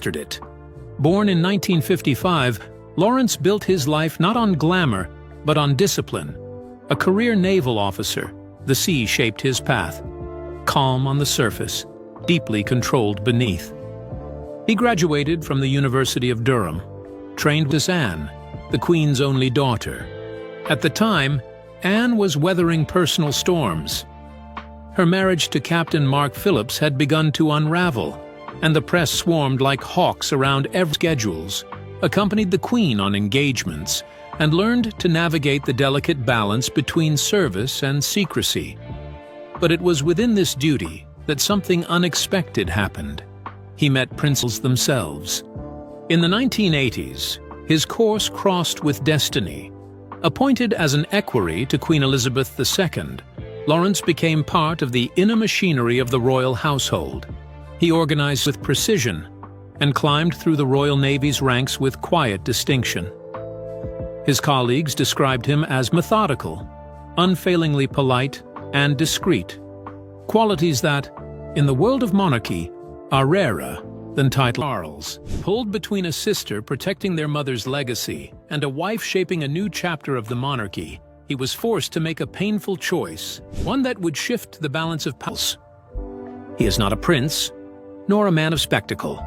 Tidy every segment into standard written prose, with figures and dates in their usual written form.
mastered it. Born in 1955, Lawrence built his life not on glamour, but on discipline. A career naval officer, the sea shaped his path. Calm on the surface, deeply controlled beneath. He graduated from the University of Durham, trained as Anne, the Queen's only daughter. At the time, Anne was weathering personal storms. Her marriage to Captain Mark Phillips had begun to unravel, and the press swarmed like hawks around every schedules, accompanied the Queen on engagements, and learned to navigate the delicate balance between service and secrecy. But it was within this duty that something unexpected happened. He met princes themselves. In the 1980s, his course crossed with destiny. Appointed as an equerry to Queen Elizabeth II, Lawrence became part of the inner machinery of the royal household. He organized with precision and climbed through the Royal Navy's ranks with quiet distinction. His colleagues described him as methodical, unfailingly polite, and discreet, qualities that, in the world of monarchy, are rarer than title. Charles, pulled between a sister protecting their mother's legacy and a wife shaping a new chapter of the monarchy, he was forced to make a painful choice, one that would shift the balance of power. He is not a prince, nor a man of spectacle.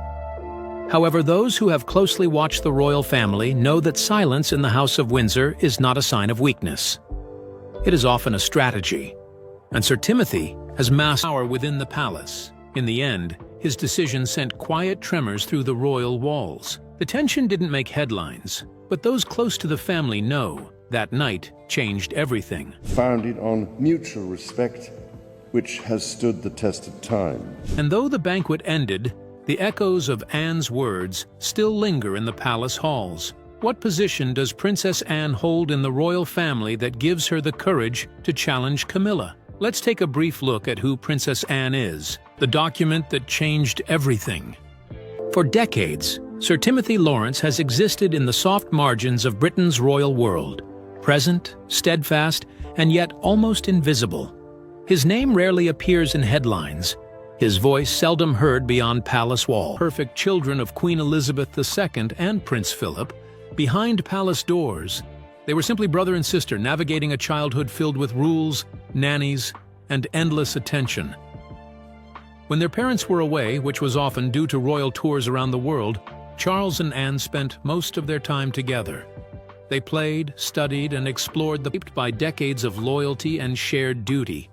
However, those who have closely watched the royal family know that silence in the House of Windsor is not a sign of weakness. It is often a strategy, and Sir Timothy has massed power within the palace. In the end, his decision sent quiet tremors through the royal walls. The tension didn't make headlines, but those close to the family know that night changed everything. Founded on mutual respect, which has stood the test of time. And though the banquet ended, the echoes of Anne's words still linger in the palace halls. What position does Princess Anne hold in the royal family that gives her the courage to challenge Camilla? Let's take a brief look at who Princess Anne is, the document that changed everything. For decades, Sir Timothy Lawrence has existed in the soft margins of Britain's royal world, present, steadfast, and yet almost invisible. His name rarely appears in headlines, his voice seldom heard beyond palace walls. Perfect children of Queen Elizabeth II and Prince Philip, behind palace doors, they were simply brother and sister navigating a childhood filled with rules, nannies, and endless attention. When their parents were away, which was often due to royal tours around the world, Charles and Anne spent most of their time together. They played, studied, and explored shaped by decades of loyalty and shared duty.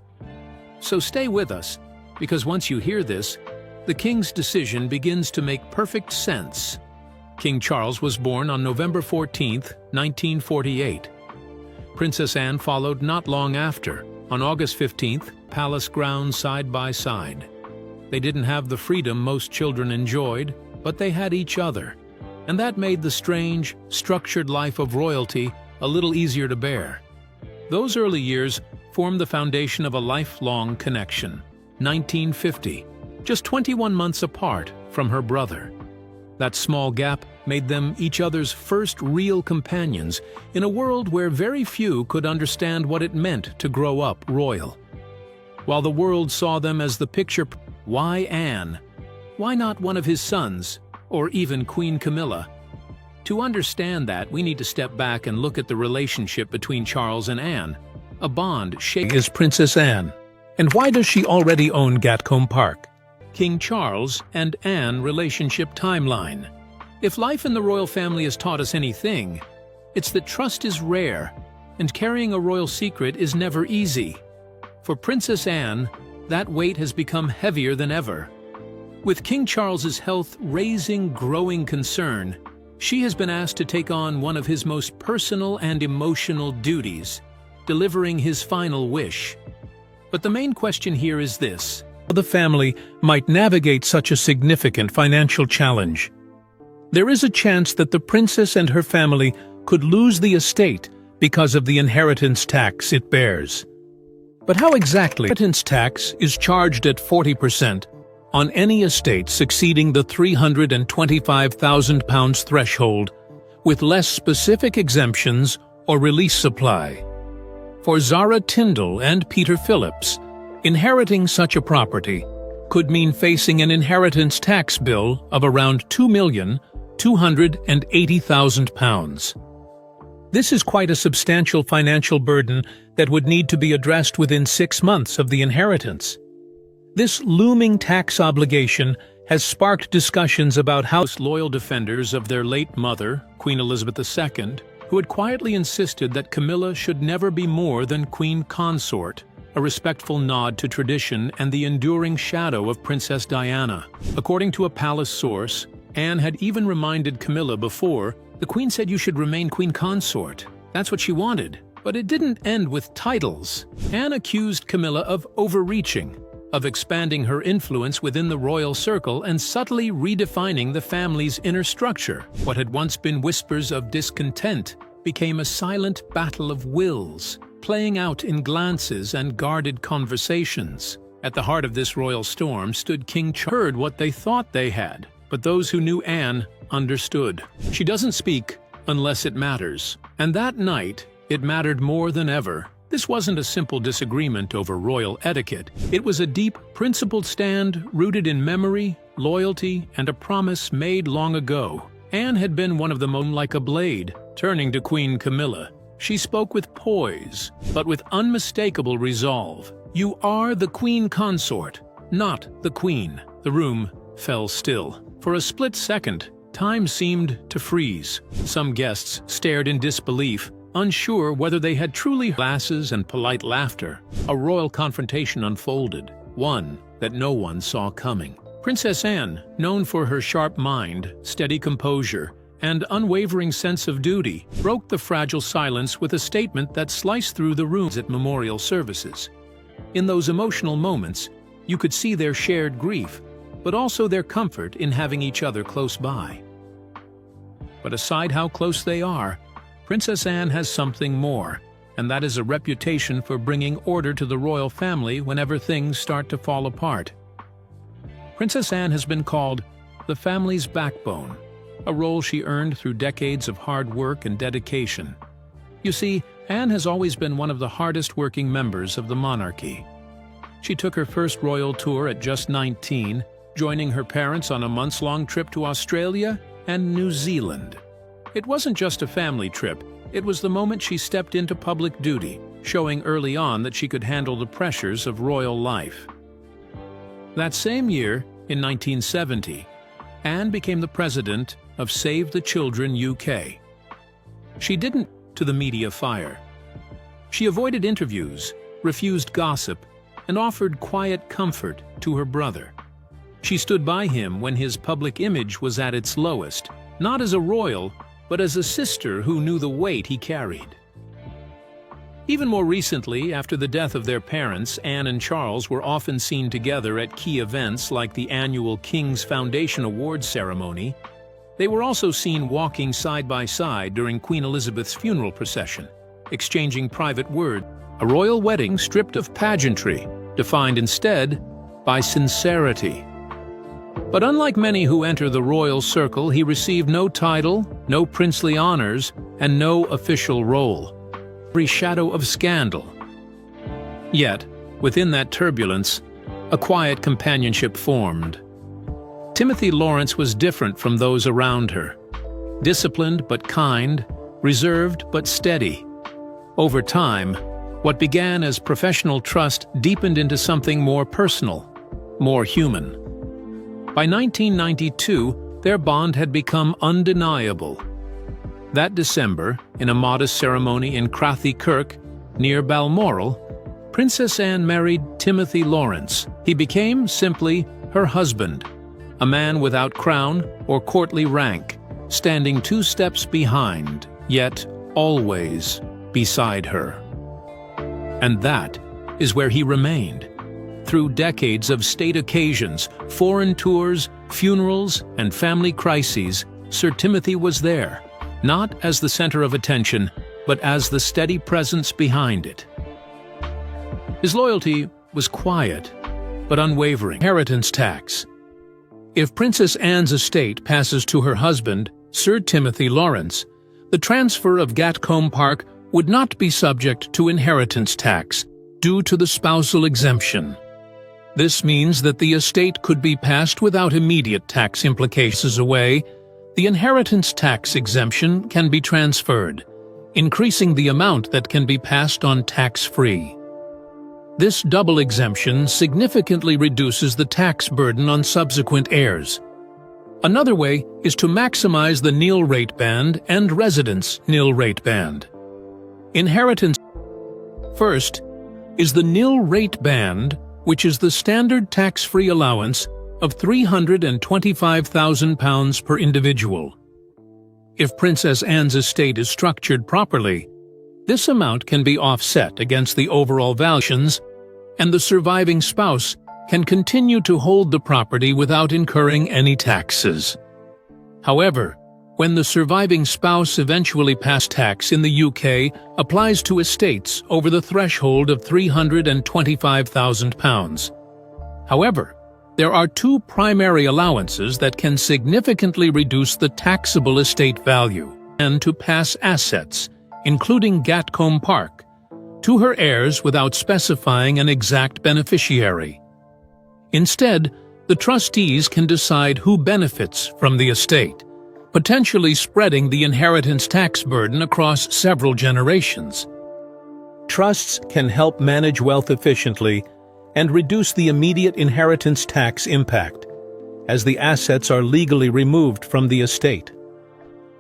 So stay with us, because once you hear this, the King's decision begins to make perfect sense. King Charles was born on November 14, 1948. Princess Anne followed not long after, on August 15th, palace grounds side by side. They didn't have the freedom most children enjoyed, but they had each other. And that made the strange, structured life of royalty a little easier to bear. Those early years formed the foundation of a lifelong connection. 1950, just 21 months apart from her brother. That small gap made them each other's first real companions in a world where very few could understand what it meant to grow up royal. While the world saw them as the picture, why Anne? Why not one of his sons, or even Queen Camilla? To understand that, we need to step back and look at the relationship between Charles and Anne, a bond shaped as Princess Anne. And why does she already own Gatcombe Park? King Charles and Anne relationship timeline. If life in the royal family has taught us anything, it's that trust is rare, and carrying a royal secret is never easy. For Princess Anne, that weight has become heavier than ever. With King Charles's health raising growing concern, she has been asked to take on one of his most personal and emotional duties, delivering his final wish. But the main question here is this: how the family might navigate such a significant financial challenge. There is a chance that the princess and her family could lose the estate because of the inheritance tax it bears. But how exactly? Inheritance tax is charged at 40% on any estate succeeding the £325,000 threshold, with less specific exemptions or release supply. For Zara Tyndall and Peter Phillips, inheriting such a property could mean facing an inheritance tax bill of around £2,280,000. This is quite a substantial financial burden that would need to be addressed within 6 months of the inheritance. This looming tax obligation has sparked discussions about House loyal defenders of their late mother, Queen Elizabeth II, who had quietly insisted that Camilla should never be more than Queen Consort, a respectful nod to tradition and the enduring shadow of Princess Diana. According to a palace source, Anne had even reminded Camilla before, "The Queen said you should remain Queen Consort. That's what she wanted." But it didn't end with titles. Anne accused Camilla of overreaching, of expanding her influence within the royal circle and subtly redefining the family's inner structure. What had once been whispers of discontent became a silent battle of wills, playing out in glances and guarded conversations. At the heart of this royal storm stood King Charles. Heard what they thought they had, but those who knew Anne understood. She doesn't speak unless it matters. And that night, it mattered more than ever. This wasn't a simple disagreement over royal etiquette. It was a deep, principled stand rooted in memory, loyalty, and a promise made long ago. Anne had been one of the most like a blade. Turning to Queen Camilla, she spoke with poise, but with unmistakable resolve. "You are the Queen Consort, not the Queen." The room fell still. For a split second, time seemed to freeze. Some guests stared in disbelief, unsure whether they had truly heard. Glasses and polite laughter. A royal confrontation unfolded, one that no one saw coming. Princess Anne, known for her sharp mind, steady composure, and unwavering sense of duty, broke the fragile silence with a statement that sliced through the rooms at memorial services. In those emotional moments, you could see their shared grief, but also their comfort in having each other close by. But aside how close they are, Princess Anne has something more, and that is a reputation for bringing order to the royal family whenever things start to fall apart. Princess Anne has been called the family's backbone, a role she earned through decades of hard work and dedication. You see, Anne has always been one of the hardest-working members of the monarchy. She took her first royal tour at just 19, joining her parents on a months-long trip to Australia and New Zealand. It wasn't just a family trip, it was the moment she stepped into public duty, showing early on that she could handle the pressures of royal life. That same year, in 1970, Anne became the president of Save the Children UK. She didn't to the media fire. She avoided interviews, refused gossip, and offered quiet comfort to her brother. She stood by him when his public image was at its lowest, not as a royal, but as a sister who knew the weight he carried. Even more recently, after the death of their parents, Anne and Charles were often seen together at key events like the annual King's Foundation Awards ceremony. They were also seen walking side by side during Queen Elizabeth's funeral procession, exchanging private words. A royal wedding stripped of pageantry, defined instead by sincerity. But unlike many who enter the royal circle, he received no title, no princely honors, and no official role. Every shadow of scandal. Yet, within that turbulence, a quiet companionship formed. Timothy Lawrence was different from those around her. Disciplined but kind, reserved but steady. Over time, what began as professional trust deepened into something more personal, more human. By 1992, their bond had become undeniable. That December, in a modest ceremony in Crathy Kirk, near Balmoral, Princess Anne married Timothy Lawrence. He became simply her husband, a man without crown or courtly rank, standing 2 steps behind, yet always beside her. And that is where he remained. Through decades of state occasions, foreign tours, funerals, and family crises, Sir Timothy was there, not as the center of attention, but as the steady presence behind it. His loyalty was quiet, but unwavering. Inheritance tax. If Princess Anne's estate passes to her husband, Sir Timothy Lawrence, the transfer of Gatcombe Park would not be subject to inheritance tax due to the spousal exemption. This means that the estate could be passed without immediate tax implications away. The inheritance tax exemption can be transferred, increasing the amount that can be passed on tax-free. This double exemption significantly reduces the tax burden on subsequent heirs. Another way is to maximize the nil rate band and residence nil rate band. Inheritance first is the nil rate band, which is the standard tax-free allowance of £325,000 per individual. If Princess Anne's estate is structured properly, this amount can be offset against the overall valuations, and the surviving spouse can continue to hold the property without incurring any taxes. However, when the surviving spouse eventually passes, tax in the UK applies to estates over the threshold of £325,000. However, there are two primary allowances that can significantly reduce the taxable estate value and to pass assets, including Gatcombe Park, to her heirs without specifying an exact beneficiary. Instead, the trustees can decide who benefits from the estate, potentially spreading the inheritance tax burden across several generations. Trusts can help manage wealth efficiently and reduce the immediate inheritance tax impact, as the assets are legally removed from the estate.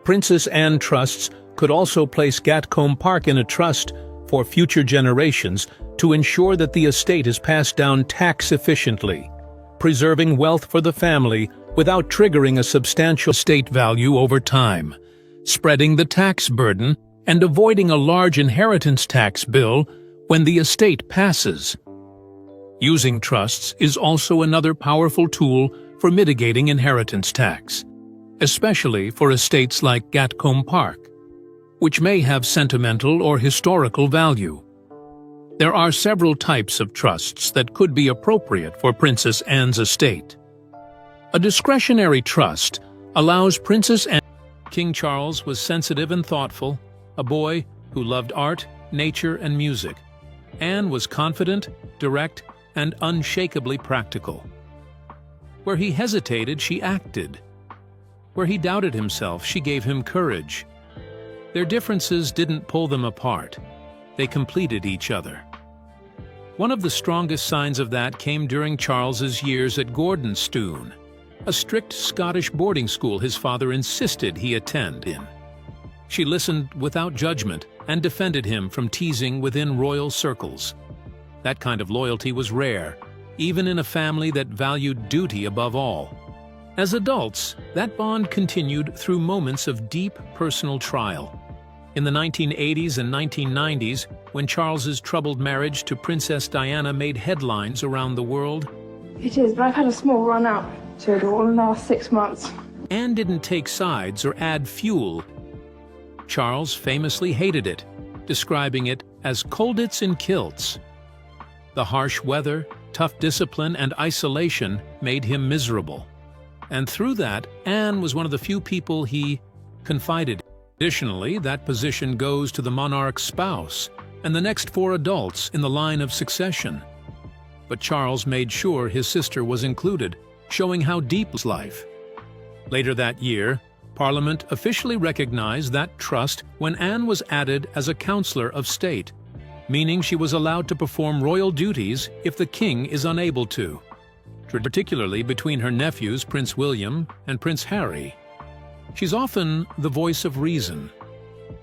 Princess Anne trusts could also place Gatcombe Park in a trust for future generations to ensure that the estate is passed down tax efficiently, preserving wealth for the family without triggering a substantial estate value over time, spreading the tax burden and avoiding a large inheritance tax bill when the estate passes. Using trusts is also another powerful tool for mitigating inheritance tax, especially for estates like Gatcombe Park, which may have sentimental or historical value. There are several types of trusts that could be appropriate for Princess Anne's estate. A discretionary trust allows Princess Anne. King Charles was sensitive and thoughtful, a boy who loved art, nature, and music. Anne was confident, direct, and unshakably practical. Where he hesitated, she acted. Where he doubted himself, she gave him courage. Their differences didn't pull them apart. They completed each other. One of the strongest signs of that came during Charles's years at Gordonstoun, a strict Scottish boarding school his father insisted he attend in. She listened without judgment and defended him from teasing within royal circles. That kind of loyalty was rare, even in a family that valued duty above all. As adults, that bond continued through moments of deep personal trial. In the 1980s and 1990s, when Charles's troubled marriage to Princess Diana made headlines around the world, it is, but I've had a small run out to it all in the last 6 months. Anne didn't take sides or add fuel. Charles famously hated it, describing it as colditz in kilts. The harsh weather, tough discipline, and isolation made him miserable. And through that, Anne was one of the few people he confided in. Additionally, that position goes to the monarch's spouse and the next 4 adults in the line of succession. But Charles made sure his sister was included, showing how deep his life. Later that year, Parliament officially recognized that trust when Anne was added as a Councillor of State, meaning she was allowed to perform royal duties if the king is unable to, particularly between her nephews Prince William and Prince Harry. She's often the voice of reason.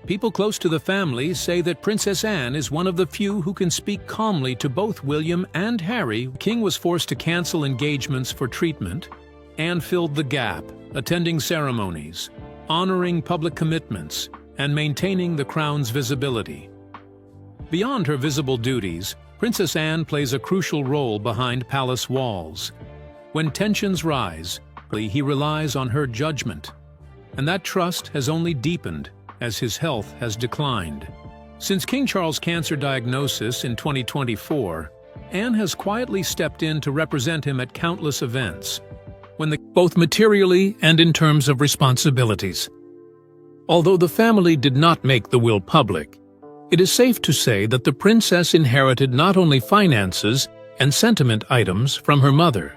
People close to the family say that Princess Anne is one of the few who can speak calmly to both William and Harry. The king was forced to cancel engagements for treatment. Anne filled the gap, attending ceremonies, honoring public commitments, and maintaining the crown's visibility. Beyond her visible duties, Princess Anne plays a crucial role behind palace walls. When tensions rise, he relies on her judgment, and that trust has only deepened as his health has declined. Since King Charles' cancer diagnosis in 2024, Anne has quietly stepped in to represent him at countless events, both materially and in terms of responsibilities. Although the family did not make the will public, it is safe to say that the princess inherited not only finances, and sentiment items from her mother.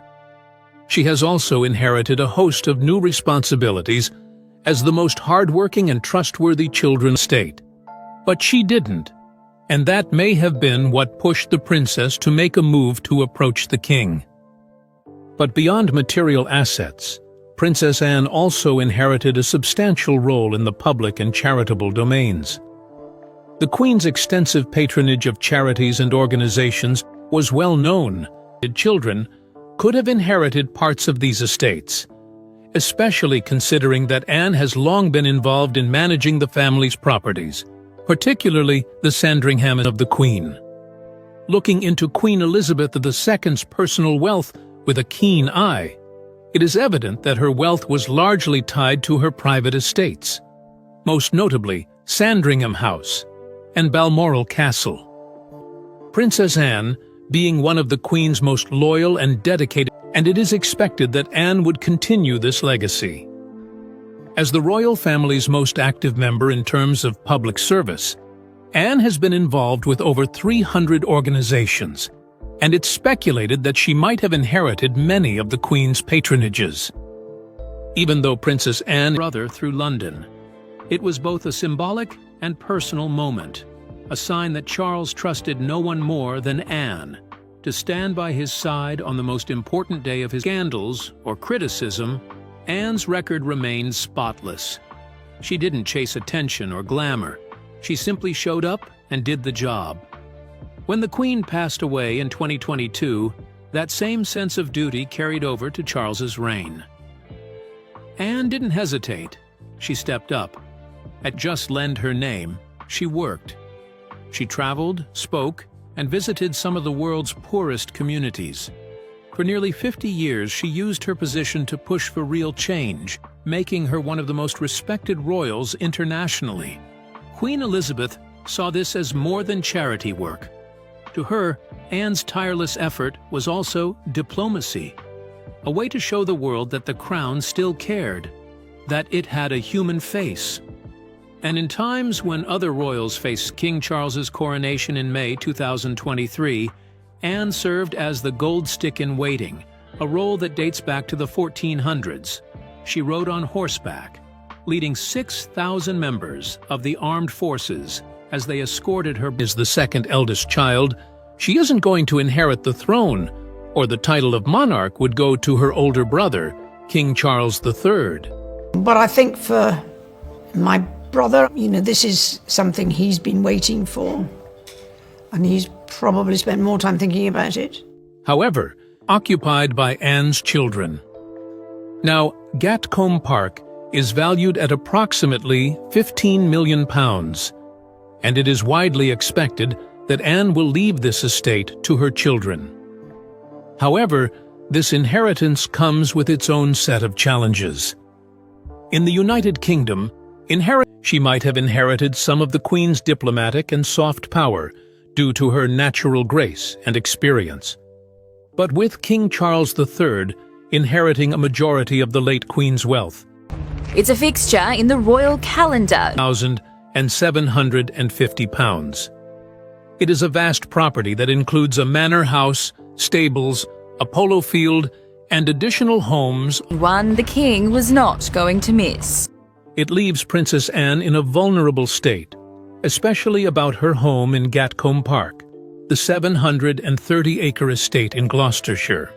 She has also inherited a host of new responsibilities as the most hardworking and trustworthy children state. But she didn't, and that may have been what pushed the princess to make a move to approach the king. But beyond material assets, Princess Anne also inherited a substantial role in the public and charitable domains. The Queen's extensive patronage of charities and organizations was well known. Children could have inherited parts of these estates, especially considering that Anne has long been involved in managing the family's properties, particularly the Sandringham of the Queen. Looking into Queen Elizabeth II's personal wealth with a keen eye, it is evident that her wealth was largely tied to her private estates, most notably Sandringham House and Balmoral Castle. Princess Anne, being one of the Queen's most loyal and dedicated, and it is expected that Anne would continue this legacy. As the royal family's most active member in terms of public service, Anne has been involved with over 300 organizations, and it's speculated that she might have inherited many of the Queen's patronages. Even though Princess Anne's brother through London, it was both a symbolic and personal moment, a sign that Charles trusted no one more than Anne to stand by his side on the most important day of his scandals or criticism. Anne's record remained spotless. She didn't chase attention or glamour. She simply showed up and did the job. When the Queen passed away in 2022, that same sense of duty carried over to Charles's reign. Anne didn't hesitate. She stepped up. At just lend her name, she worked. She traveled, spoke, and visited some of the world's poorest communities. For nearly 50 years, she used her position to push for real change, making her one of the most respected royals internationally. Queen Elizabeth saw this as more than charity work. To her, Anne's tireless effort was also diplomacy, a way to show the world that the crown still cared, that it had a human face. And in times when other royals faced King Charles's coronation in May 2023, Anne served as the gold stick in waiting, a role that dates back to the 1400s. She rode on horseback, leading 6,000 members of the armed forces as they escorted her. As the second eldest child, she isn't going to inherit the throne, or the title of monarch would go to her older brother, King Charles III. But I think for my brother, this is something he's been waiting for, and he's probably spent more time thinking about it. However, occupied by Anne's children. Now, Gatcombe Park is valued at approximately £15 million, and it is widely expected that Anne will leave this estate to her children. However, this inheritance comes with its own set of challenges. In the United Kingdom, she might have inherited some of the Queen's diplomatic and soft power due to her natural grace and experience. But with King Charles III inheriting a majority of the late Queen's wealth, it's a fixture in the royal calendar. £1,750. It is a vast property that includes a manor house, stables, a polo field, and additional homes. One the king was not going to miss. It leaves Princess Anne in a vulnerable state, especially about her home in Gatcombe Park, the 730-acre estate in Gloucestershire.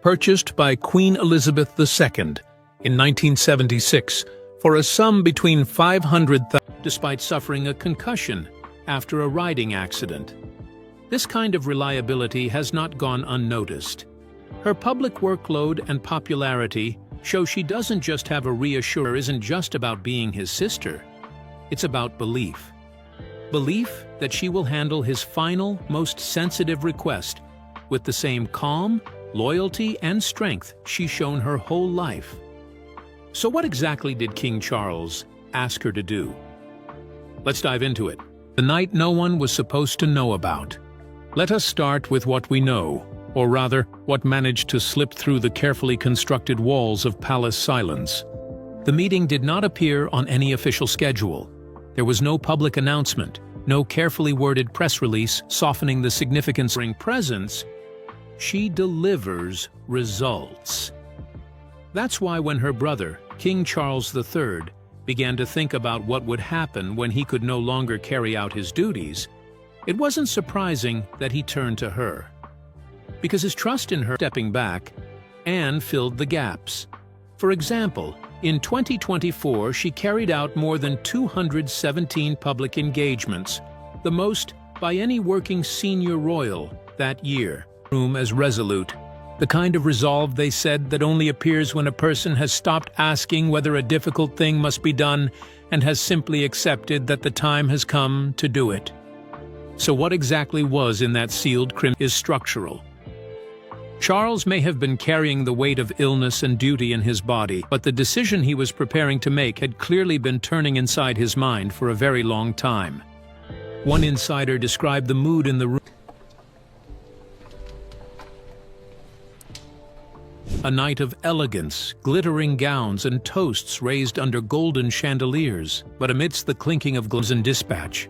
Purchased by Queen Elizabeth II in 1976 for a sum between $500,000, despite suffering a concussion after a riding accident. This kind of reliability has not gone unnoticed. Her public workload and popularity show she doesn't just have a reassurer. Isn't just about being his sister. It's about belief. Belief that she will handle his final, most sensitive request with the same calm, loyalty, and strength she's shown her whole life. So what exactly did King Charles ask her to do? Let's dive into it. The night no one was supposed to know about. Let us start with what we know, or rather, what managed to slip through the carefully constructed walls of palace silence. The meeting did not appear on any official schedule. There was no public announcement, no carefully worded press release softening the significance. Presence, she delivers results. That's why when her brother, King Charles III, began to think about what would happen when he could no longer carry out his duties, it wasn't surprising that he turned to her. Because his trust in her stepping back, Anne filled the gaps. For example, in 2024 she carried out more than 217 public engagements, the most by any working senior royal that year. As resolute, the kind of resolve, they said, that only appears when a person has stopped asking whether a difficult thing must be done and has simply accepted that the time has come to do it. So what exactly was in that sealed crimson is structural. Charles may have been carrying the weight of illness and duty in his body, but the decision he was preparing to make had clearly been turning inside his mind for a very long time. One insider described the mood in the room. A night of elegance, glittering gowns and toasts raised under golden chandeliers, but amidst the clinking of gloves and dispatch.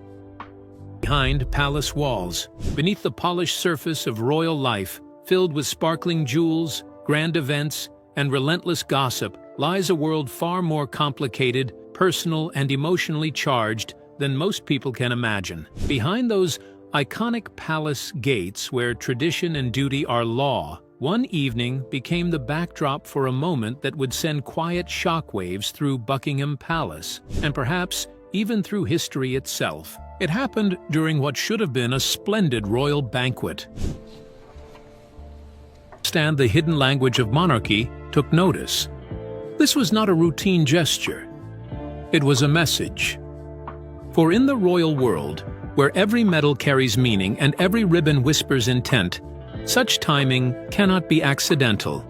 Behind palace walls, beneath the polished surface of royal life, filled with sparkling jewels, grand events, and relentless gossip, lies a world far more complicated, personal, and emotionally charged than most people can imagine. Behind those iconic palace gates where tradition and duty are law, one evening became the backdrop for a moment that would send quiet shockwaves through Buckingham Palace, and perhaps even through history itself. It happened during what should have been a splendid royal banquet. The hidden language of monarchy took notice. This was not a routine gesture. It was a message. For in the royal world, where every medal carries meaning and every ribbon whispers intent, such timing cannot be accidental.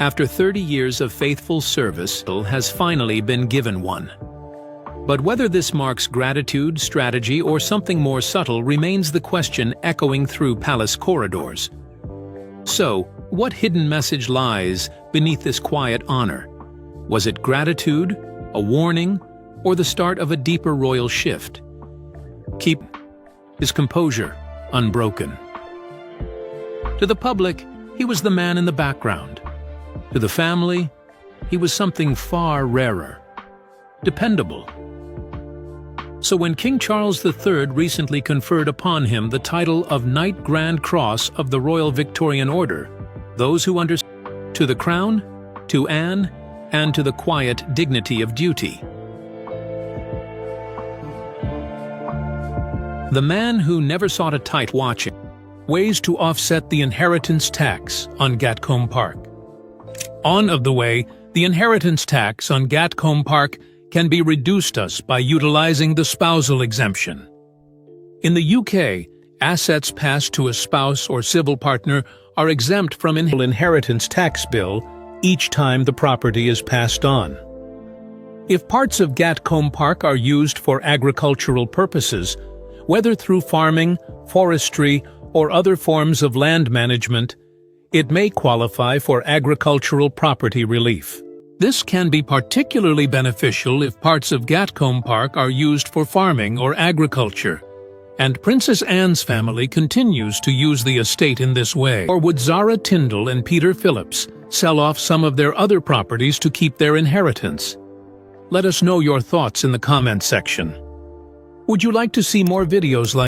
After 30 years of faithful service, has finally been given one. But whether this marks gratitude, strategy, or something more subtle remains the question echoing through palace corridors. So, what hidden message lies beneath this quiet honor? Was it gratitude, a warning, or the start of a deeper royal shift? Keep his composure unbroken. To the public, he was the man in the background. To the family, he was something far rarer. Dependable. So when King Charles III recently conferred upon him the title of Knight Grand Cross of the Royal Victorian Order, those who understood to the crown, to Anne, and to the quiet dignity of duty. The man who never sought a title watching. Ways to offset the inheritance tax on Gatcombe Park. On of the way, the inheritance tax on Gatcombe Park can be reduced by utilizing the spousal exemption. In the UK, assets passed to a spouse or civil partner are exempt from inheritance tax bill each time the property is passed on. If parts of Gatcombe Park are used for agricultural purposes, whether through farming, forestry, or other forms of land management, it may qualify for agricultural property relief. This can be particularly beneficial if parts of Gatcombe Park are used for farming or agriculture, and Princess Anne's family continues to use the estate in this way. Or would Zara Tindall and Peter Phillips sell off some of their other properties to keep their inheritance? Let us know your thoughts in the comments section. Would you like to see more videos like